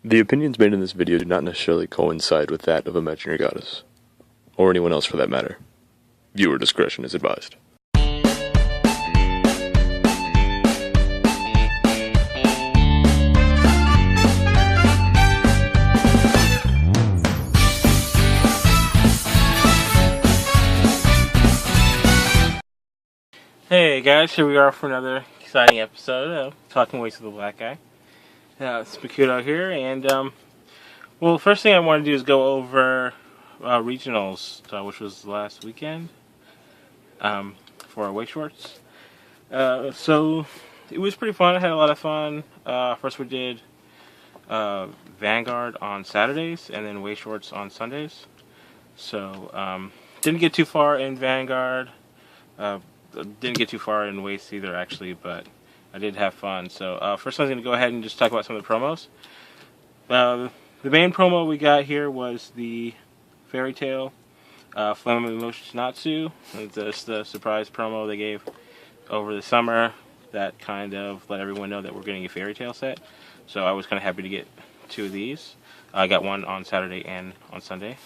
The opinions made in this video do not necessarily coincide with that of Imaginary Goddess, or anyone else for that matter. Viewer discretion is advised. Hey guys, here we are for another exciting episode of Talking Weiss with the Black Guy. It's Makuto here, and well, the first thing I want to do is go over regionals, which was last weekend for Weiss Schwarz. So it was pretty fun. I had a lot of fun. First we did Vanguard on Saturdays, and then Weiss Schwarz on Sundays. So didn't get too far in Vanguard. Didn't get too far in Weiss either, actually, but I did have fun. So first I'm going to go ahead and just talk about some of the promos. The main promo we got here was the Fairy Tale Flame of Natsu. It's just the surprise promo they gave over the summer that kind of let everyone know that we're getting a Fairy Tale set. So I was kind of happy to get two of these. I got one on Saturday and on Sunday.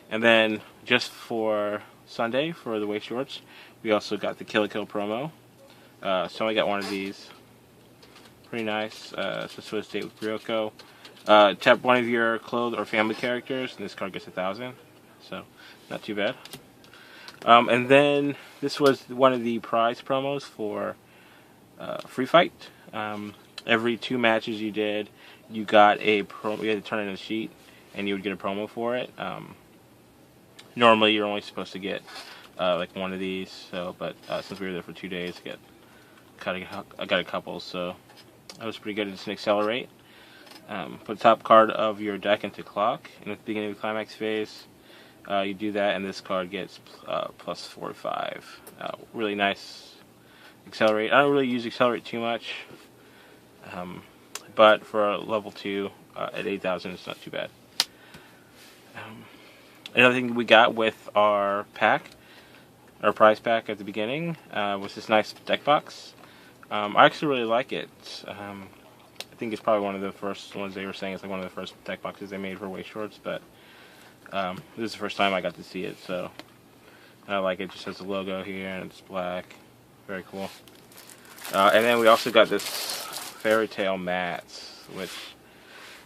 And then just for Sunday, for the Weiss Schwarz, we also got the Kill la Kill promo. So I got one of these. Pretty nice. It's a Swiss date with Ryoko. Tap one of your clothed or family characters, and this card gets 1,000. So, not too bad. And then, this was one of the prize promos for Free Fight. Every 2 matches you did, you got a promo. You had to turn in a sheet, and you would get a promo for it. Normally, you're only supposed to get like one of these. So, but since we were there for 2 days, I got a couple. So that was pretty good. It's an accelerate. Put the top card of your deck into clock, and at the beginning of the climax phase, you do that, and this card gets plus 4 to 5. Really nice accelerate. I don't really use accelerate too much, but for a level 2 at 8,000, it's not too bad. Another thing we got with our pack, our prize pack at the beginning, was this nice deck box. I actually really like it. I think it's probably one of the first ones they were saying. It's like one of the first deck boxes they made for Weiss Schwarz, but this is the first time I got to see it, so I like it. It just has the logo here, and it's black. Very cool. And then we also got this Fairy Tale mats, which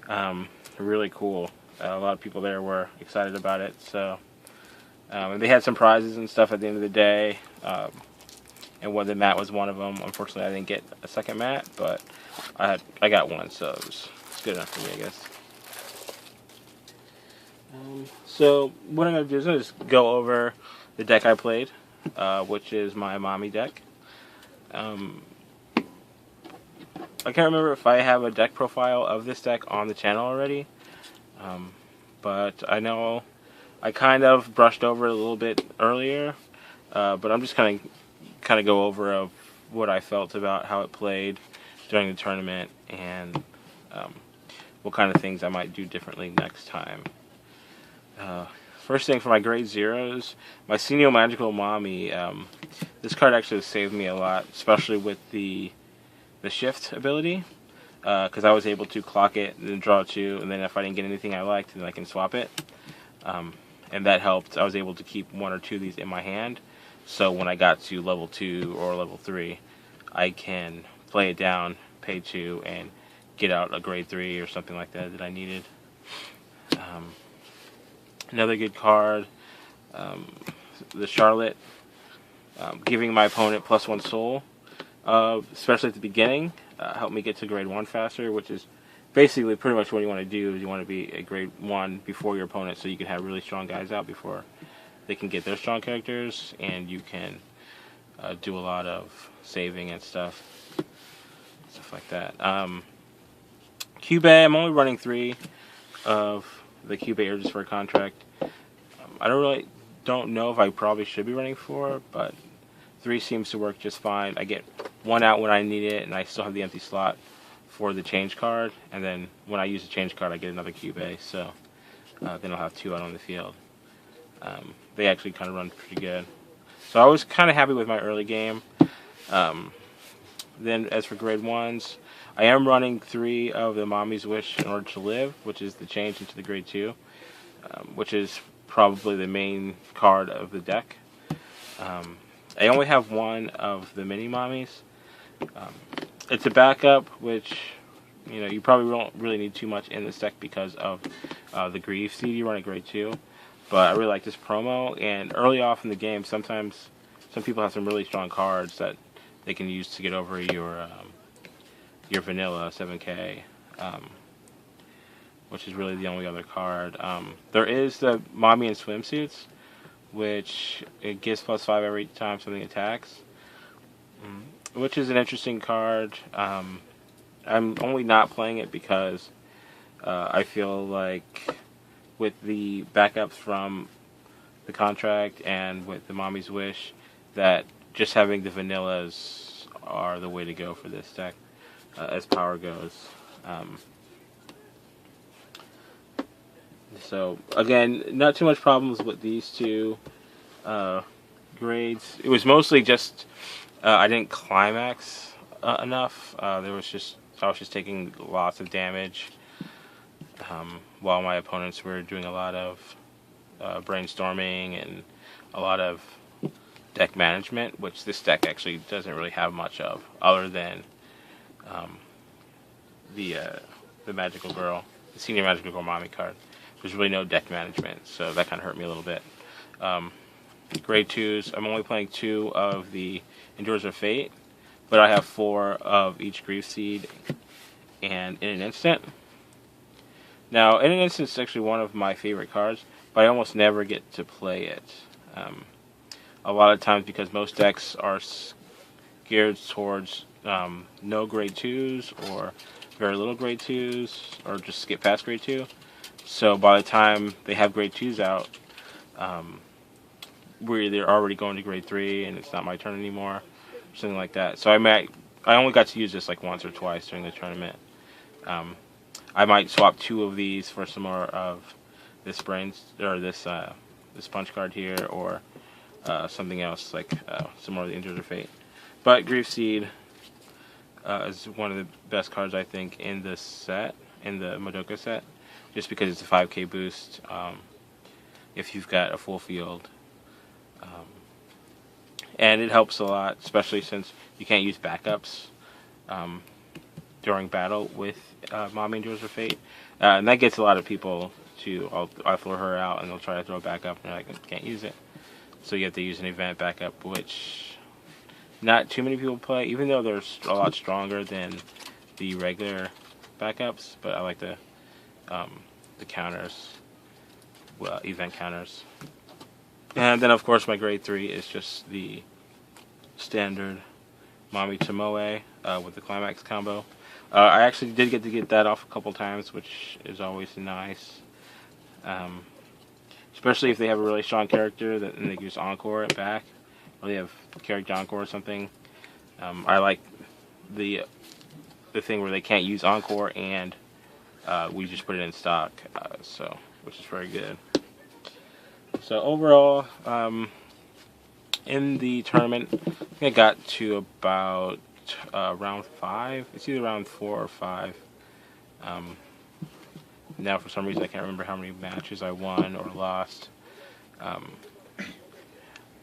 are really cool. A lot of people there were excited about it, so and they had some prizes and stuff at the end of the day, and the mat was one of them. Unfortunately, I didn't get a second mat, but I got one, so it's good enough for me, I guess. So what I'm going to do is just go over the deck I played, which is my Mommy deck. I can't remember if I have a deck profile of this deck on the channel already. But I know I kind of brushed over it a little bit earlier, but I'm just kind of go over of what I felt about how it played during the tournament, and what kind of things I might do differently next time. First thing for my grade zeros, my Senior Magical Mommy. This card actually saved me a lot, especially with the shift ability. Because I was able to clock it and then draw 2, and then if I didn't get anything I liked, then I can swap it. And that helped. I was able to keep 1 or 2 of these in my hand, so when I got to level 2 or level 3, I can play it down, pay 2, and get out a grade 3 or something like that I needed. Another good card, the Charlotte, giving my opponent +1 soul, especially at the beginning. Help me get to grade 1 faster, which is basically pretty much what you want to do. Is you want to be a grade 1 before your opponent, so you can have really strong guys out before they can get their strong characters, and you can do a lot of saving and stuff like that. Cube, I'm only running 3 of the Cube Urges for a contract. I don't know if I probably should be running 4, but 3 seems to work just fine. I get 1 out when I need it, and I still have the empty slot for the change card, and then when I use the change card I get another Cube, so then I'll have 2 out on the field. They actually kind of run pretty good. So I was kind of happy with my early game. Then as for grade 1s, I am running 3 of the Mommy's Wish in order to live, which is the change into the grade 2, which is probably the main card of the deck. I only have 1 of the mini mommies. It's a backup, which you probably don't really need too much in this deck because of the Grief Seed. You run a grade 2, but I really like this promo. And early off in the game, sometimes some people have some really strong cards that they can use to get over your vanilla 7K, which is really the only other card. There is the Mommy in Swimsuits, which it gives +5 every time something attacks, which is an interesting card. I'm only not playing it because I feel like with the backups from the contract and with the Mommy's Wish, that just having the vanillas are the way to go for this deck as power goes. So again, not too much problems with these 2 grades. It was mostly just I didn't climax enough. I was just taking lots of damage while my opponents were doing a lot of brainstorming and a lot of deck management, which this deck actually doesn't really have much of, other than the Magical Girl, the Senior Magical Girl Mommy card. There's really no deck management, so that kind of hurt me a little bit. Grade 2s, I'm only playing 2 of the Endures of Fate, but I have 4 of each Grief Seed and In an Instant. Now, In an Instant is actually one of my favorite cards, but I almost never get to play it. A lot of times, because most decks are geared towards no grade 2s or very little grade 2s, or just skip past grade 2. So by the time they have grade 2s out, they're already going to grade 3 and it's not my turn anymore, or something like that. So I only got to use this like once or twice during the tournament. I might swap 2 of these for some more of this this punch card here, or something else like some more of the Endures of Fate. But Grief Seed is one of the best cards, I think, in this set, in the Madoka set, just because it's a 5k boost if you've got a full field. And it helps a lot, especially since you can't use backups during battle with Mommy Endures of Fate. And that gets a lot of people to, I'll throw her out and they'll try to throw it back up and they're like, can't use it. So you have to use an event backup, which not too many people play, even though they're a lot stronger than the regular backups. But I like the counters, event counters. And then, of course, my grade 3 is just the standard Mommy Tomoe with the Climax combo. I actually did get to get that off a couple times, which is always nice. Especially if they have a really strong character and they use Encore it back, or they have character Encore or something. I like the thing where they can't use Encore and we just put it in stock, which is very good. So overall, in the tournament, I think I got to about round 5. It's either round 4 or 5. Now, for some reason, I can't remember how many matches I won or lost.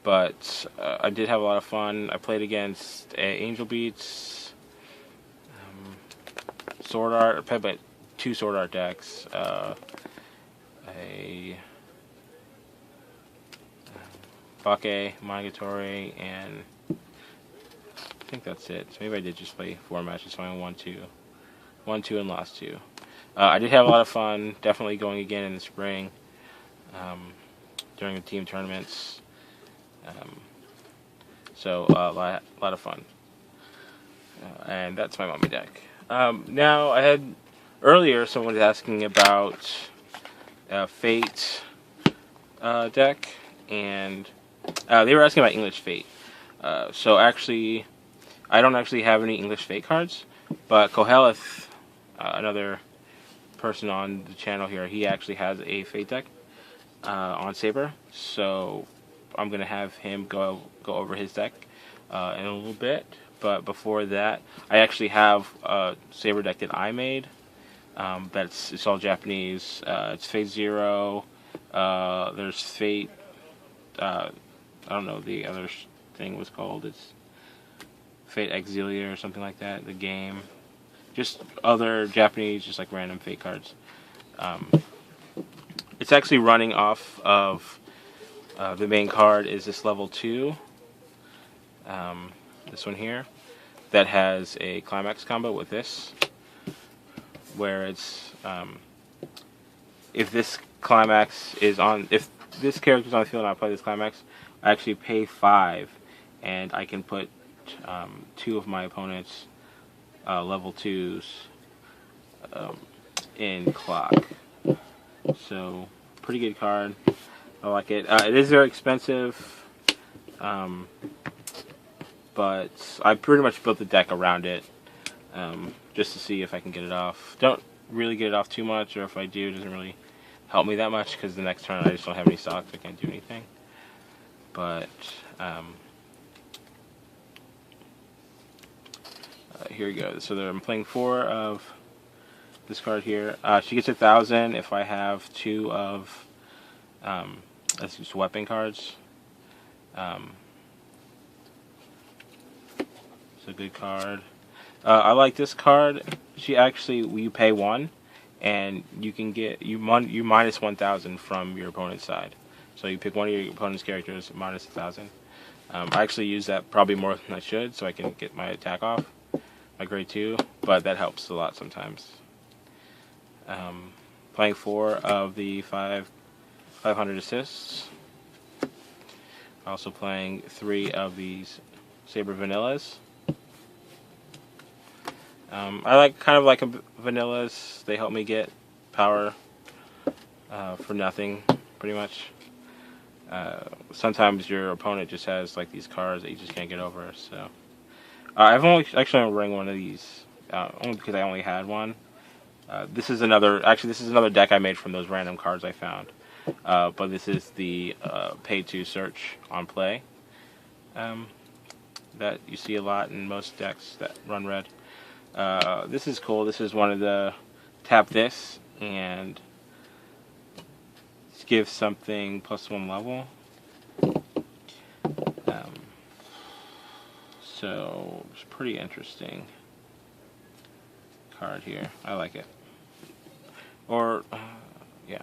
But I did have a lot of fun. I played against Angel Beats, Sword Art. I played 2 Sword Art decks. A Bake, Monogatari, and I think that's it. So maybe I did just play 4 matches, so I won 2. Won 2 and lost 2. I did have a lot of fun, definitely going again in the spring during the team tournaments. So a lot of fun. And that's my Mommy deck. Now, I had earlier someone was asking about Fate deck, and they were asking about English Fate. So actually, I don't actually have any English Fate cards, but Koheleth, another person on the channel here, he actually has a Fate deck on Saber. So I'm gonna have him go over his deck in a little bit. but before that, I actually have a Saber deck that I made. It's all Japanese. It's Fate Zero. There's Fate. I don't know what the other thing was called. It's Fate Exilia or something like that. The game. Just other Japanese, just like random Fate cards. It's actually running off of the main card is this level 2. This one here. That has a climax combo with this. Where it's if this climax is on, if this character's on the field and I play this climax, I actually pay 5, and I can put 2 of my opponent's level 2s in clock. So pretty good card. I like it. It is very expensive, but I pretty much built the deck around it. Just to see if I can get it off. Don't really get it off too much, or if I do, it doesn't really help me that much, because the next turn I just don't have any stocks, I can't do anything. But, here we go. So I'm playing 4 of this card here. She gets 1,000 if I have 2 of, that's just weapon cards. It's a good card. I like this card. She actually, you pay 1, and you can get you minus 1,000 from your opponent's side. So you pick one of your opponent's characters, minus 1,000. I actually use that probably more than I should, so I can get my attack off, my grade 2. But that helps a lot sometimes. Playing 4 of the 500 assists. Also playing 3 of these Saber Vanillas. I like kind of like vanillas. They help me get power for nothing, pretty much. Sometimes your opponent just has like these cards that you just can't get over. So I've only running one of these only because I only had one. This is another deck I made from those random cards I found. But this is the pay to search on play that you see a lot in most decks that run red. This is cool. This is one of the tap this and give something +1 level. So it's pretty interesting card here. I like it. Or yeah.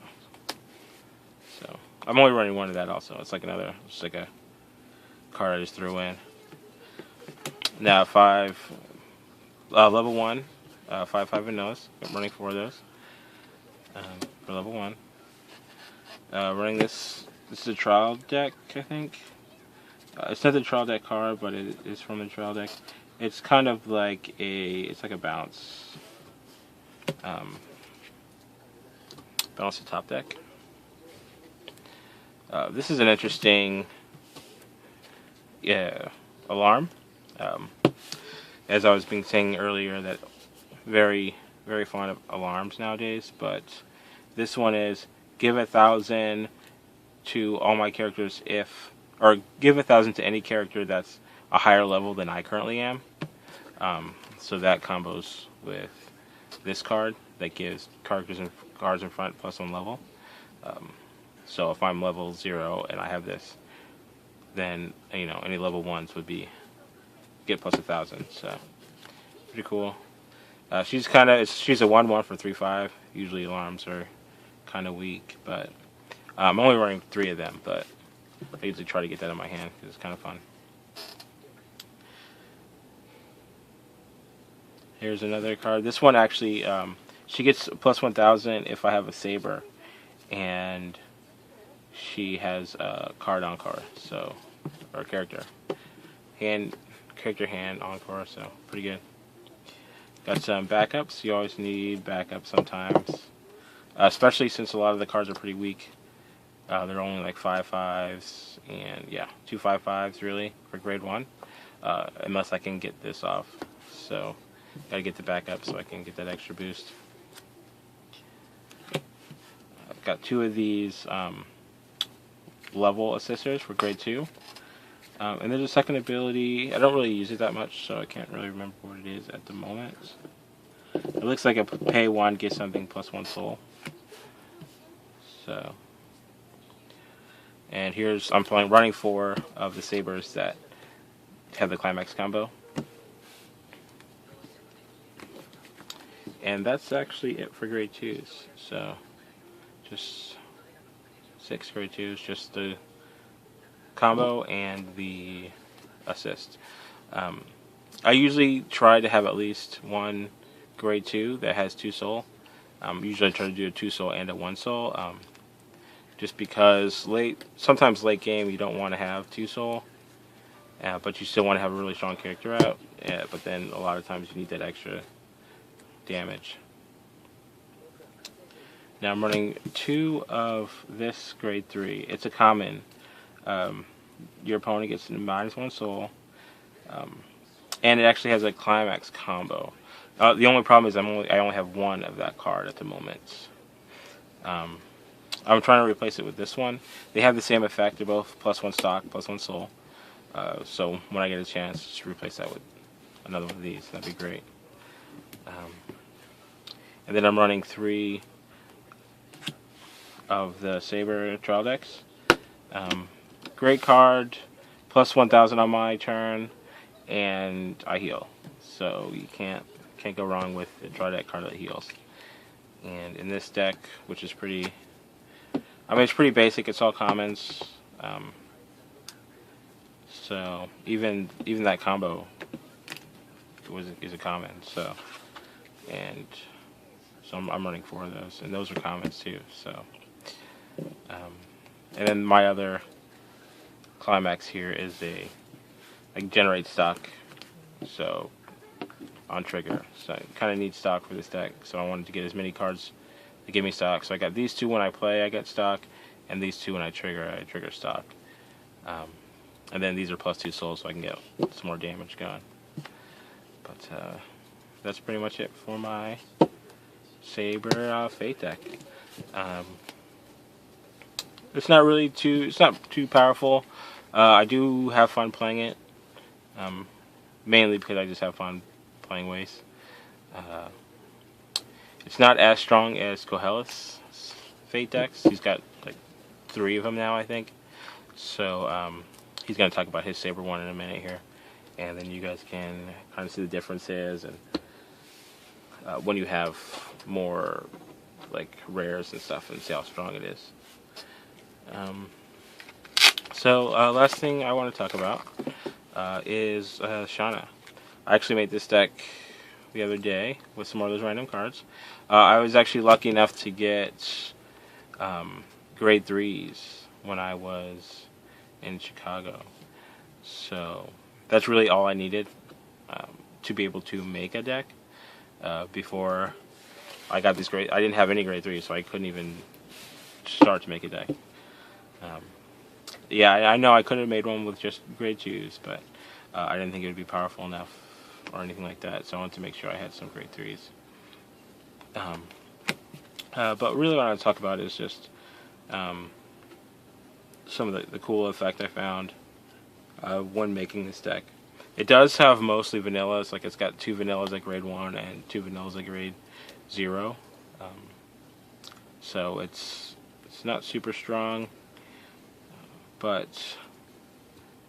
So I'm only running one of that also. It's like a card I just threw in. Now 5. Level 1, 5 vanillas. I'm running 4 of those for level 1. Running this. This is a trial deck, I think. It's not the trial deck card, but it is from the trial deck. It's kind of like it's like a bounce. Balance the top deck. This is an interesting, alarm. As I was saying earlier, that very, very fond of alarms nowadays, but this one is give 1,000 to all my characters or give 1,000 to any character that's a higher level than I currently am. So that combos with this card that gives cards in front +1 level. So if I'm level 0 and I have this, then any level 1s would be get +1,000. So pretty cool. She's a 1/1 for 3/5. Usually alarms are kind of weak, but I'm only running 3 of them. But I usually try to get that in my hand because it's kind of fun. Here's another card. This one actually, she gets +1,000 if I have a Saber, and she has a card encore, so or character hand encore, so pretty good. Got some backups. You always need backups sometimes, especially since a lot of the cards are pretty weak. They're only like 5/5s and 2 5/5s really for grade 1, unless I can get this off. So gotta get the backup so I can get that extra boost. I've got 2 of these level assisters for grade 2. And there's a second ability. I don't really use it that much, so I can't really remember what it is at the moment. It looks like a pay 1, get something plus 1 soul. So, and here's, I'm running 4 of the sabers that have the climax combo. And that's actually it for grade 2s. So, just 6 grade 2s, just the combo and the assist. I usually try to have at least one grade 2 that has 2 soul. Usually I try to do a 2 soul and a 1 soul. Just because sometimes late game you don't want to have 2 soul, but you still want to have a really strong character out. But then a lot of times you need that extra damage. Now I'm running 2 of this grade 3. It's a common. Your opponent gets -1 soul, and it actually has a climax combo. The only problem is I only have 1 of that card at the moment. I'm trying to replace it with this one. They have the same effect. They're both +1 stock, +1 soul. So when I get a chance, just replace that with another one of these. That'd be great. And then I'm running 3 of the Saber trial decks. Great card, +1000 on my turn, and I heal. So you can't go wrong with a draw deck card that heals. And in this deck, which is pretty, I mean, it's pretty basic. It's all commons. So even that combo is a common. So I'm running 4 of those, and those are commons too. So and then my other climax here is a generate stock. So on trigger, so I kind of need stock for this deck. So I wanted to get as many cards to give me stock. So I got these 2 when I play, I get stock, and these 2 when I trigger stock. And then these are +2 souls, so I can get some more damage going. But that's pretty much it for my Saber Fate deck. It's not too powerful. I do have fun playing it, mainly because I just have fun playing Weiss. It's not as strong as Kohelis' Fate decks. He's got like 3 of them now, I think. So he's going to talk about his Saber one in a minute here, and then you guys can kind of see the differences and when you have more like rares and stuff, and see how strong it is. So last thing I want to talk about is Shauna. I actually made this deck the other day with some more of those random cards. I was actually lucky enough to get grade 3s when I was in Chicago. So that's really all I needed to be able to make a deck. Before I got these grade, I didn't have any grade 3s, so I couldn't even start to make a deck. Yeah, I know I could have made one with just grade 2s, but I didn't think it would be powerful enough or anything like that, so I wanted to make sure I had some grade 3s. But really what I want to talk about is just some of the cool effect I found when making this deck. It does have mostly vanillas, like it's got 2 vanillas at grade 1 and 2 vanillas at grade 0. So it's not super strong, but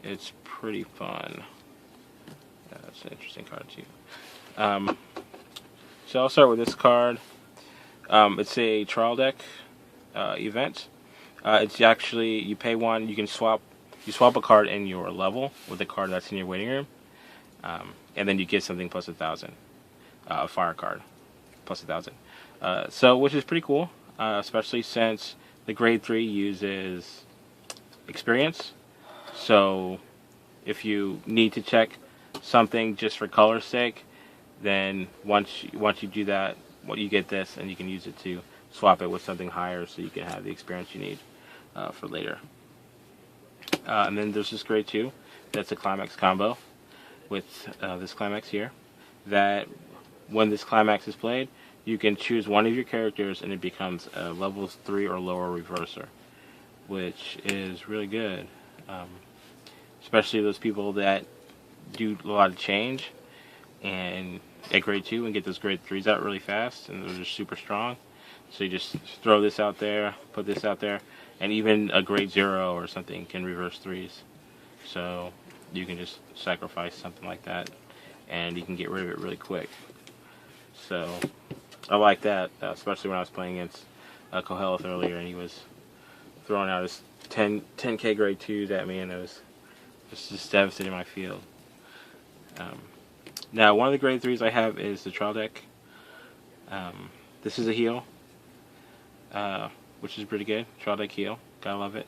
it's pretty fun. That's an interesting card too. So I'll start with this card. It's a trial deck event. It's actually, you pay 1, you swap a card in your level with a card that's in your waiting room, and then you get something plus 1,000, a fire card plus 1,000. So which is pretty cool, especially since the grade 3 uses experience. So if you need to check something just for color's sake, then once you do that, you get this, and you can use it to swap it with something higher, so you can have the experience you need for later. And then there's this grade 2, that's a climax combo with this climax here. That when this climax is played, you can choose one of your characters, and it becomes a level 3 or lower reverser, which is really good. especially those people that do a lot of change and at grade 2 and get those grade 3s out really fast, and those are super strong. So you just throw this out there, put this out there, and even a grade 0 or something can reverse 3s. So you can just sacrifice something like that, and you can get rid of it really quick. So I like that, especially when I was playing against Koheleth earlier, and he was throwing out his 10k grade 2s at me, and it was just devastating my field. Now, one of the grade 3s I have is the trial deck. This is a heal, which is pretty good. Trial deck heal, gotta love it.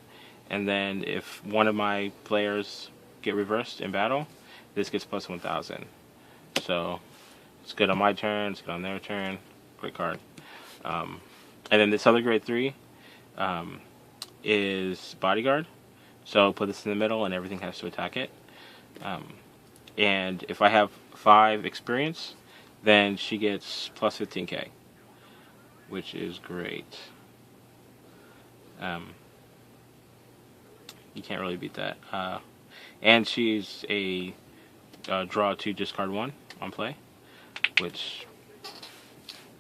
And then if one of my players get reversed in battle, this gets plus 1000. So it's good on my turn, it's good on their turn. Great card. And then this other grade 3 is bodyguard. So put this in the middle and everything has to attack it. And if I have 5 experience, then she gets plus 15k, which is great. You can't really beat that. And she's a draw 2, discard 1 on play, which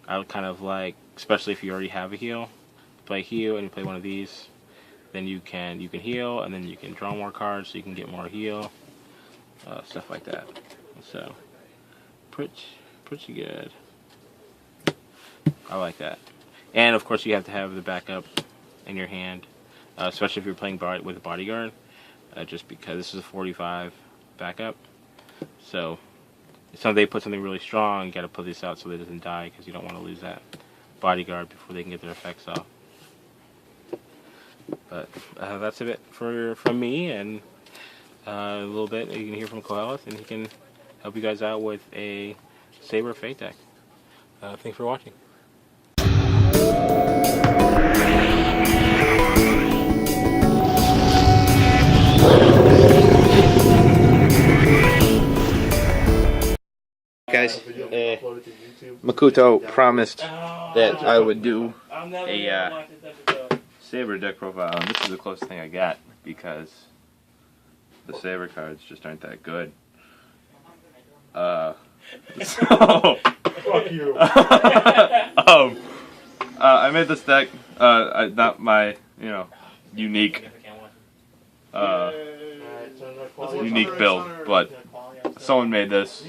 I would kind of like, especially if you already have a heal. Play heal and you play one of these, then you can heal, and then you can draw more cards so you can get more heal, stuff like that. So pretty good. I like that. And of course you have to have the backup in your hand, especially if you're playing with a bodyguard, just because this is a 45 backup. So if they put something really strong, you got to put this out so it doesn't die, because you don't want to lose that bodyguard before they can get their effects off. But that's it from me, and a little bit you can hear from Koheleth, and he can help you guys out with a Saber Fate deck. Thanks for watching. Guys, Makoto promised that I would do a Saber deck profile, and this is the closest thing I got, because the Saber cards just aren't that good. Fuck you. I made this deck, not my, unique build, but someone made this.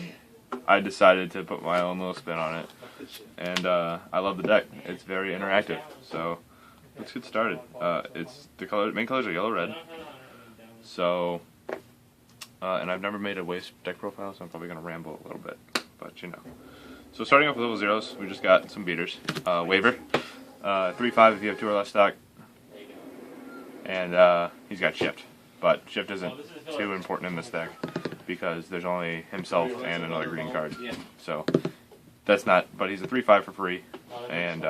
I decided to put my own little spin on it, and I love the deck. It's very interactive, so let's get started. It's the main colors are yellow, red. So, and I've never made a Weiss deck profile, so I'm probably gonna ramble a little bit, but So starting off with level 0s, we just got some beaters. Waver, 3/5 if you have 2 or less stock, and he's got shift, but shift isn't too important in this deck, because there's only himself and another green card. So that's not, but he's a 3/5 for free, and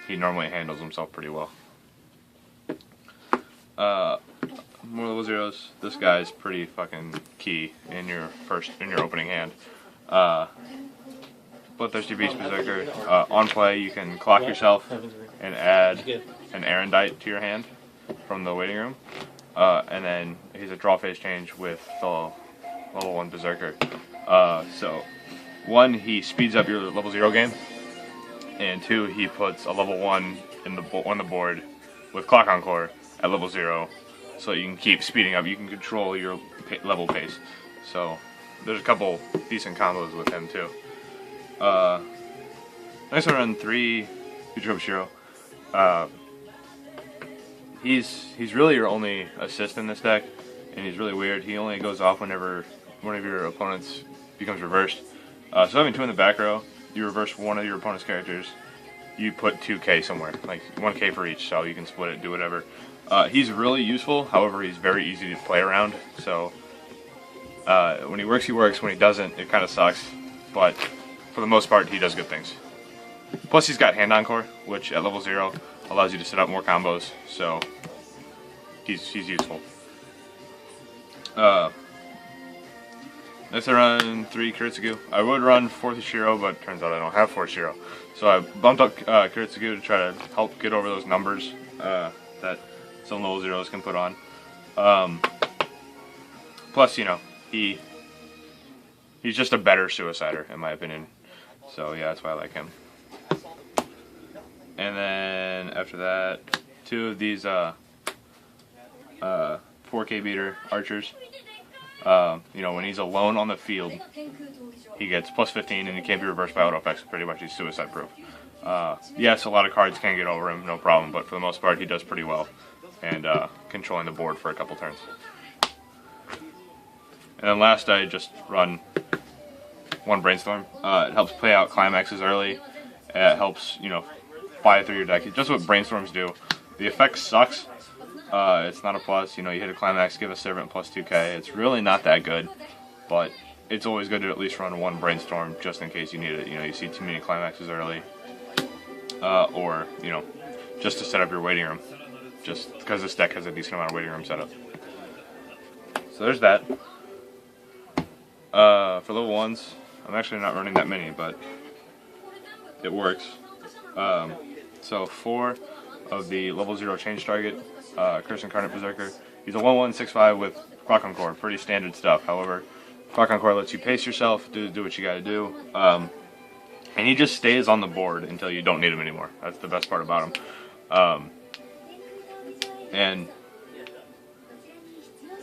he normally handles himself pretty well. More level 0s. This guy's pretty fucking key in your opening hand. Bloodthirsty Beast Berserker. On play, you can clock yourself and add an Erendite to your hand from the waiting room. And then he's a draw phase change with the level 1 Berserker. So, 1, he speeds up your level 0 game, and 2, he puts a level 1 on the board with Clock Encore at level 0, so you can keep speeding up. You can control your level pace. So, there's a couple decent combos with him too. Next one, run 3 Future Shiro. He's really your only assist in this deck, and he's really weird. He only goes off whenever one of your opponents becomes reversed. So having 2 in the back row, you reverse one of your opponent's characters, you put 2k somewhere, like 1k for each, so you can split it, do whatever. He's really useful, however he's very easy to play around, so when he works, he works. When he doesn't, it kind of sucks, but for the most part, he does good things. Plus he's got Hand Encore, which at level 0 allows you to set up more combos, so he's useful. Next I run 3 Kiritsugu. I would run 4th Shiro, but turns out I don't have 4th Shiro. So I bumped up Kiritsugu to try to help get over those numbers that some level 0s can put on. Plus, you know, he's just a better suicider in my opinion. So yeah, that's why I like him. And then after that, two of these 4K beater archers. You know, when he's alone on the field, he gets plus 15 and he can't be reversed by auto effects. Pretty much he's suicide proof. Yes, a lot of cards can get over him, no problem, but for the most part he does pretty well. And controlling the board for a couple turns. And then last I just run one Brainstorm. It helps play out climaxes early. It helps, you know, fly through your deck. It's just what Brainstorms do. The effect sucks. It's not a plus. You know, you hit a climax, give a Servant plus 2k. It's really not that good, but it's always good to at least run one Brainstorm just in case you need it. You know, you see too many climaxes early. Or, you know, just to set up your waiting room. Just because this deck has a decent amount of waiting room setup. So there's that. For level 1s, I'm actually not running that many, but it works. So 4 of the level 0 change target, Curse Incarnate Berserker. He's a 1/1/6/5 with Clock on Core, pretty standard stuff. However, Clock on Core lets you pace yourself, do what you gotta do. And he just stays on the board until you don't need him anymore. That's the best part about him. And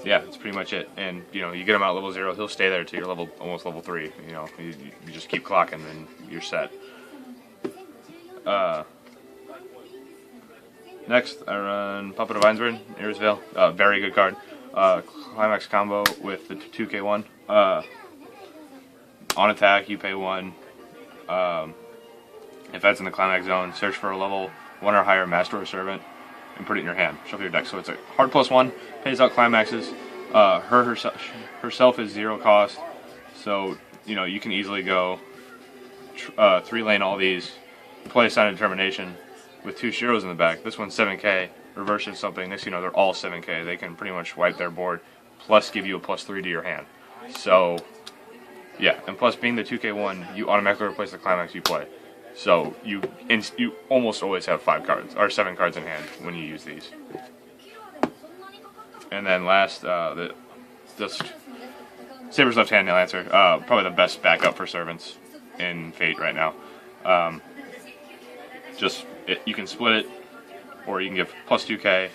yeah, that's pretty much it. And you know, you get him out level 0, he'll stay there till you're almost level 3. You know, you just keep clocking and you're set. Next, I run Puppet of Vinesburn, Eris Veil. Very good card. Climax combo with the 2k1. On attack, you pay 1. If that's in the climax zone, search for a level 1 or higher Master or Servant and put it in your hand. Shuffle your deck. So it's a hard +1, pays out climaxes. Herself is 0 cost, so you know you can easily go 3-lane all these, play Sign of Determination with 2 Shiros in the back. This one's 7k, reverses something. Next, you know, they're all 7k. They can pretty much wipe their board, plus give you a +3 to your hand. So yeah, and plus being the 2k1, you automatically replace the climax you play. So you almost always have 5 cards or 7 cards in hand when you use these. And then last, just Saber's Left Hand Nail Answer, probably the best backup for Servants in Fate right now. You can split it, or you can give plus 2k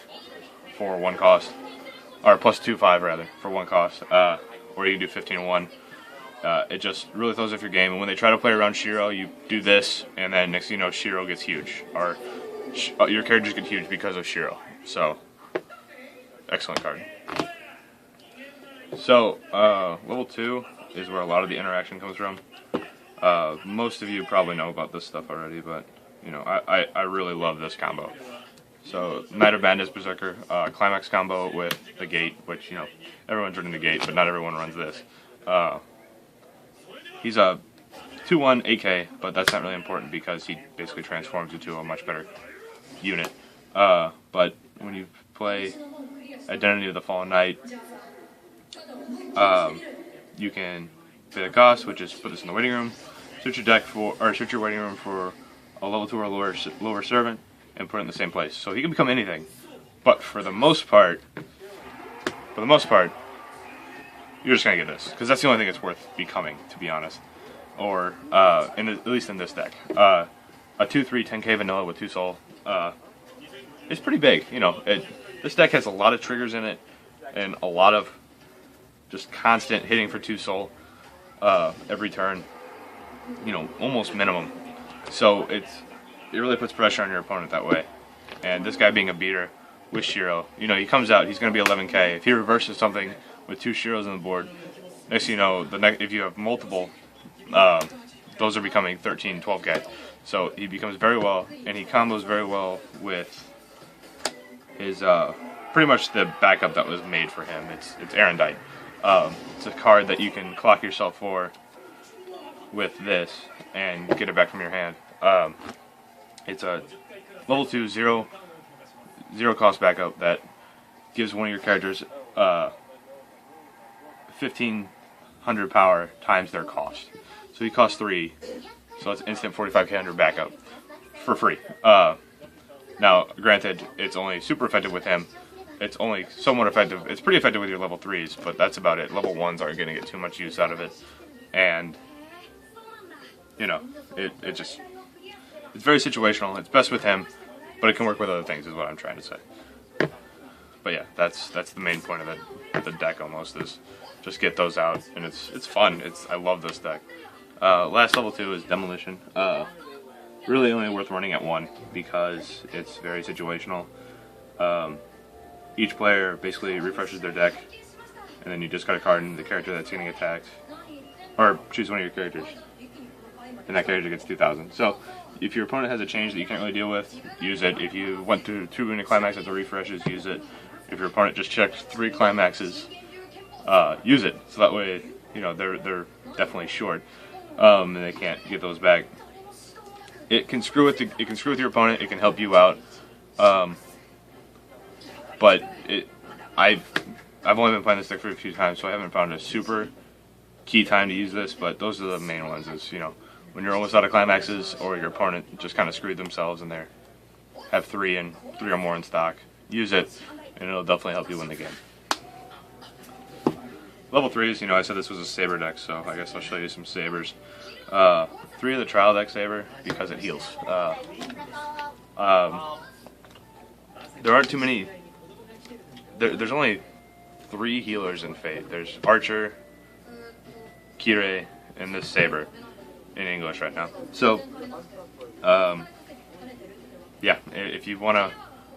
for 1 cost, or plus 2/5 rather for 1 cost, or you can do 15/1. It just really throws off your game, and when they try to play around Shiro, you do this, and then next thing you know, Shiro gets huge, or your characters get huge because of Shiro. So, excellent card. So, level 2 is where a lot of the interaction comes from. Most of you probably know about this stuff already, but you know, I really love this combo. So, Knight of Bandits Berserker, Climax combo with the Gate, which, you know, everyone's running the Gate, but not everyone runs this. He's a 2/1 AK, but that's not really important because he basically transforms into a much better unit. But when you play Identity of the Fallen Knight, you can pay the cost, which is put this in the waiting room, switch your waiting room for a level 2 or lower Servant, and put it in the same place. So he can become anything, but for the most part, you're just gonna get this because that's the only thing it's worth becoming, to be honest. Or at least in this deck, a 2/3 10k vanilla with 2 soul. It's pretty big, you know. This deck has a lot of triggers in it, and a lot of just constant hitting for 2 soul every turn. You know, almost minimum. So it really puts pressure on your opponent that way. And this guy being a beater with Shiro, you know, he comes out, he's going to be 11k. If he reverses something with 2 Shiros on the board, next thing you know, if you have multiple, those are becoming 13, 12k. So he becomes very well, and he combos very well with his pretty much the backup that was made for him. It's Erendite. It's a card that you can clock yourself for with this and get it back from your hand. It's a level 2 0 cost backup that gives one of your characters 1500 power times their cost. So he costs 3, so it's instant 45k under backup for free. Now, granted, it's only super effective with him, it's only somewhat effective. It's pretty effective with your level 3s, but that's about it. Level 1s aren't going to get too much use out of it. And, you know, it's very situational. It's best with him, but it can work with other things is what I'm trying to say. But yeah, that's the main point of the deck almost, is just get those out, and it's fun. I love this deck. Last level 2 is Demolition. Really only worth running at 1 because it's very situational. Each player basically refreshes their deck, and then you just got a card in the character that's getting attacked, or choose one of your characters, and that character gets 2,000. So if your opponent has a change that you can't really deal with, use it. If you went through 2 unit climax after refreshes, use it. If your opponent just checked 3 climaxes, use it. So that way, you know, they're definitely short, and they can't get those back. It can screw with your opponent. It can help you out. But I've only been playing this deck for a few times, so I haven't found a super key time to use this. But those are the main ones. Is, you know, when you're almost out of climaxes, or your opponent just kind of screwed themselves and they have 3 or more in stock. Use it, and it'll definitely help you win the game. Level 3s, you know, I said this was a Saber deck, so I guess I'll show you some Sabers. 3 of the Trial deck Saber because it heals. There aren't too many. There's only 3 healers in Fate. There's Archer, Kirei, and this Saber in English right now. So, yeah, if you want to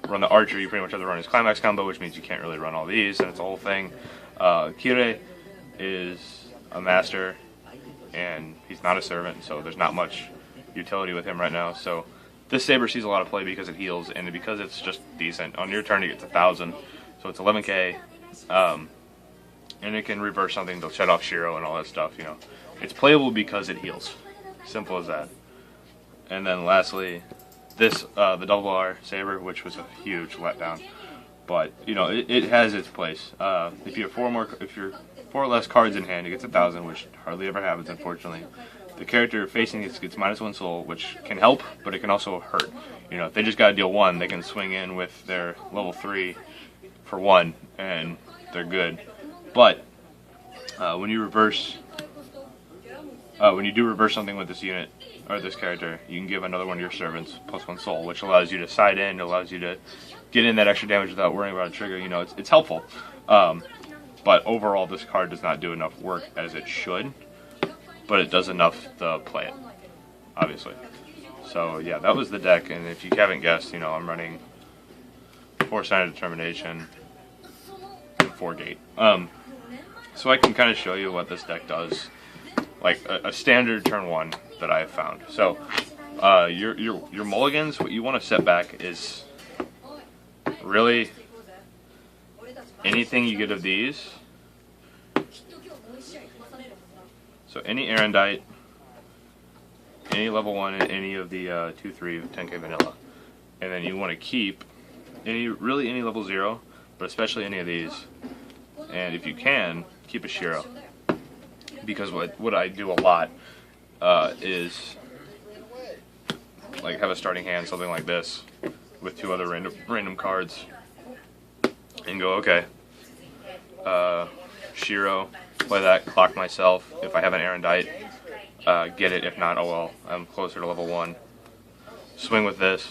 run the Archer, you pretty much have to run his Climax combo, which means you can't really run all these, and it's a whole thing. Kirei is a master, and he's not a servant, so there's not much utility with him right now. So this Saber sees a lot of play because it heals, and because it's just decent. On your turn, it gets 1,000, so it's 11k, and it can reverse something to shut off Shiro and all that stuff. You know, it's playable because it heals. Simple as that. And then lastly, this the Double R Saber, which was a huge letdown. But you know, it has its place. If you have 4 or less cards in hand, it gets 1,000, which hardly ever happens, unfortunately. The character facing it gets -1 soul, which can help, but it can also hurt. You know, if they just got to deal 1, they can swing in with their level 3 for 1, and they're good. But when you do reverse something with this unit or this character, you can give another one of your servants +1 soul, which allows you to side in, allows you to get in that extra damage without worrying about a trigger. You know, it's helpful. But overall, this card does not do enough work as it should, but it does enough to play it, obviously. So yeah, that was the deck, and if you haven't guessed, you know, I'm running 4-sided Determination and 4-gate. So I can kind of show you what this deck does, like a standard turn 1 that I have found. So your mulligans, what you want to set back is really anything you get of these. So any Erendite, any level 1, and any of the 2-3 10k vanilla. And then you want to keep any level 0, but especially any of these. And if you can, keep a Shiro. Because what I do a lot is like have a starting hand, something like this, with 2 other random cards, and go, okay, Shiro, play that, clock myself. If I have an Erendite, get it. If not, oh well, I'm closer to level 1. Swing with this.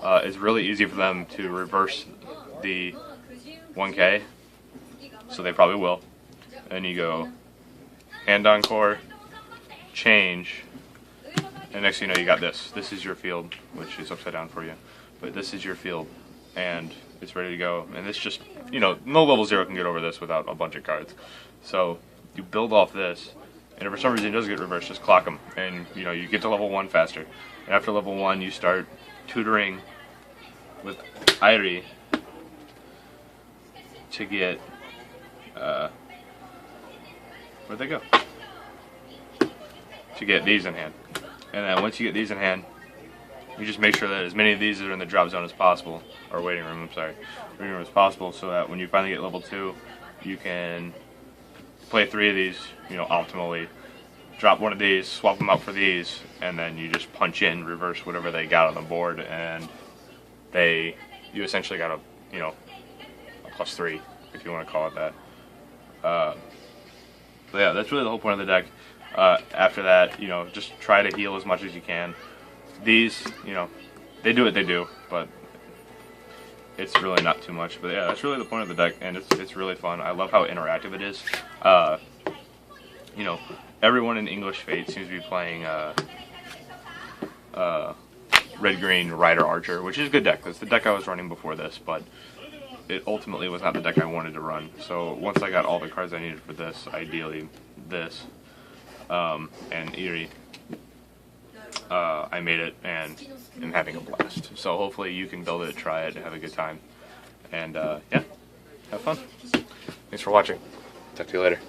It's really easy for them to reverse the 1k, so they probably will. And you go hand on core, change, and next thing you know, you got this. This is your field, which is upside down for you, but this is your field, and it's ready to go. And this just, you know, no level 0 can get over this without a bunch of cards. So you build off this, and if for some reason it does get reversed, just clock them, and you know, you get to level 1 faster. And after level 1, you start tutoring with Airi to get where'd they go? To get these in hand. And then once you get these in hand, you just make sure that as many of these are in the drop zone as possible, or waiting room, I'm sorry, waiting room as possible, so that when you finally get level 2, you can play 3 of these, you know, optimally, drop one of these, swap them out for these, and then you just punch in, reverse whatever they got on the board, and you essentially got a, you know, +3, if you want to call it that. But yeah, that's really the whole point of the deck. After that, you know, just try to heal as much as you can. These, you know, they do what they do, but it's really not too much. But yeah, that's really the point of the deck, and it's really fun. I love how interactive it is. You know, everyone in English Fate seems to be playing red-green Rider Archer, which is a good deck. That's the deck I was running before this, but it ultimately was not the deck I wanted to run. So once I got all the cards I needed for this, ideally this, and Eerie, I made it and am having a blast. So hopefully you can build it, try it, have a good time, and yeah, have fun. Thanks for watching. Talk to you later.